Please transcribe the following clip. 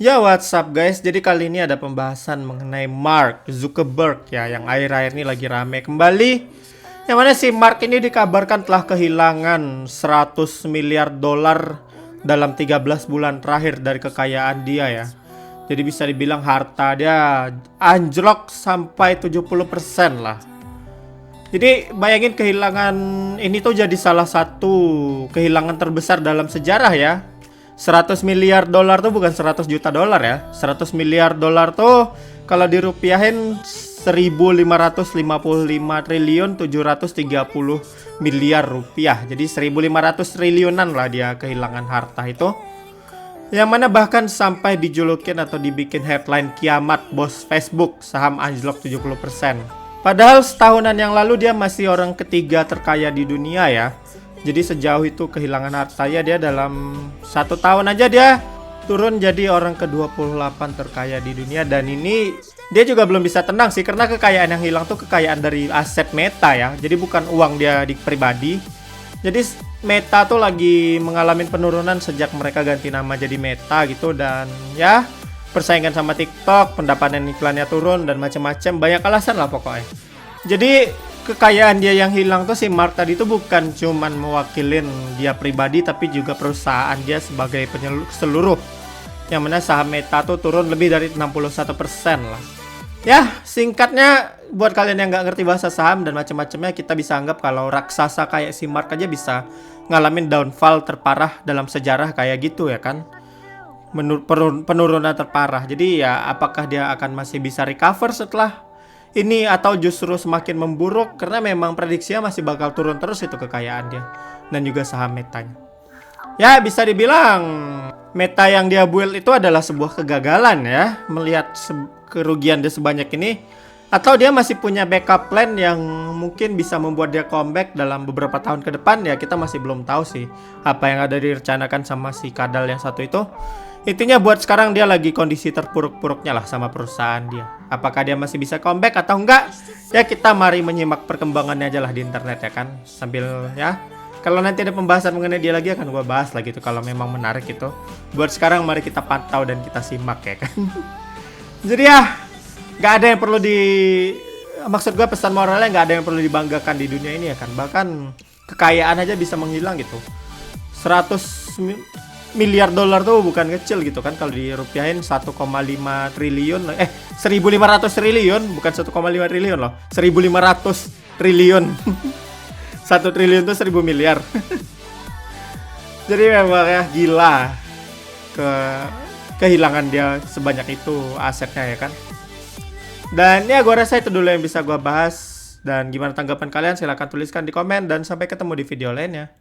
Ya, what's up guys? Jadi kali ini ada pembahasan mengenai Mark Zuckerberg ya, yang akhir-akhir ini lagi rame kembali. Yang mana si Mark ini dikabarkan telah kehilangan 100 miliar dolar dalam 13 bulan terakhir dari kekayaan dia ya. Jadi bisa dibilang harta dia anjlok sampai 70% lah. Jadi bayangin kehilangan ini tuh jadi salah satu kehilangan terbesar dalam sejarah ya. 100 miliar dolar tuh bukan 100 juta dolar ya. 100 miliar dolar tuh kalau dirupiahin 1555 triliun 730 miliar rupiah. Jadi 1500 triliunan lah dia kehilangan harta itu. Yang mana bahkan sampai dijulukin atau dibikin headline kiamat bos Facebook, saham anjlok 70%. Padahal setahunan yang lalu dia masih orang ketiga terkaya di dunia ya. Jadi sejauh itu kehilangan hartanya dia dalam 1 tahun aja dia turun jadi orang ke-28 terkaya di dunia. Dan ini dia juga belum bisa tenang sih, karena kekayaan yang hilang tuh kekayaan dari aset Meta ya. Jadi bukan uang dia di pribadi. Jadi Meta tuh lagi mengalami penurunan sejak mereka ganti nama jadi Meta gitu. Dan ya persaingan sama TikTok, pendapatan iklannya turun dan macam-macam, banyak alasan lah pokoknya. Jadi kekayaan dia yang hilang tuh si Mark tadi tuh bukan cuman mewakilin dia pribadi, tapi juga perusahaan dia sebagai seluruh. Yang mana saham Meta tuh turun lebih dari 61% lah. Ya, singkatnya buat kalian yang nggak ngerti bahasa saham dan macam-macamnya, kita bisa anggap kalau raksasa kayak si Mark aja bisa ngalamin downfall terparah dalam sejarah kayak gitu ya kan. Penurunan terparah. Jadi ya apakah dia akan masih bisa recover setelah ini atau justru semakin memburuk, karena memang prediksinya masih bakal turun terus itu kekayaan dia dan juga saham Metanya. Ya bisa dibilang Meta yang dia build itu adalah sebuah kegagalan ya, melihat kerugian dia sebanyak ini. Atau dia masih punya backup plan yang mungkin bisa membuat dia comeback dalam beberapa tahun ke depan, ya kita masih belum tahu sih apa yang ada direncanakan sama si kadal yang satu itu. Intinya buat sekarang dia lagi kondisi terpuruk-puruknya lah sama perusahaan dia. Apakah dia masih bisa comeback atau enggak? Ya kita mari menyimak perkembangannya aja lah di internet ya kan. Sambil ya, kalau nanti ada pembahasan mengenai dia lagi akan gue bahas lagi tuh kalau memang menarik itu. Buat sekarang mari kita pantau dan kita simak ya kan. Jadi ya, nggak ada yang perlu maksud gue pesan moralnya nggak ada yang perlu dibanggakan di dunia ini ya kan. Bahkan kekayaan aja bisa menghilang gitu. 100 miliar dolar tuh bukan kecil gitu kan, kalau dirupiahin 1,5 triliun 1.500 triliun, bukan 1,5 triliun loh, 1.500 triliun. 1 triliun tuh 1.000 miliar. Jadi memang ya gila kehilangan dia sebanyak itu asetnya ya kan. Dan ya gue rasa itu dulu yang bisa gue bahas. Dan gimana tanggapan kalian, silahkan tuliskan di komen. Dan sampai ketemu di video lainnya.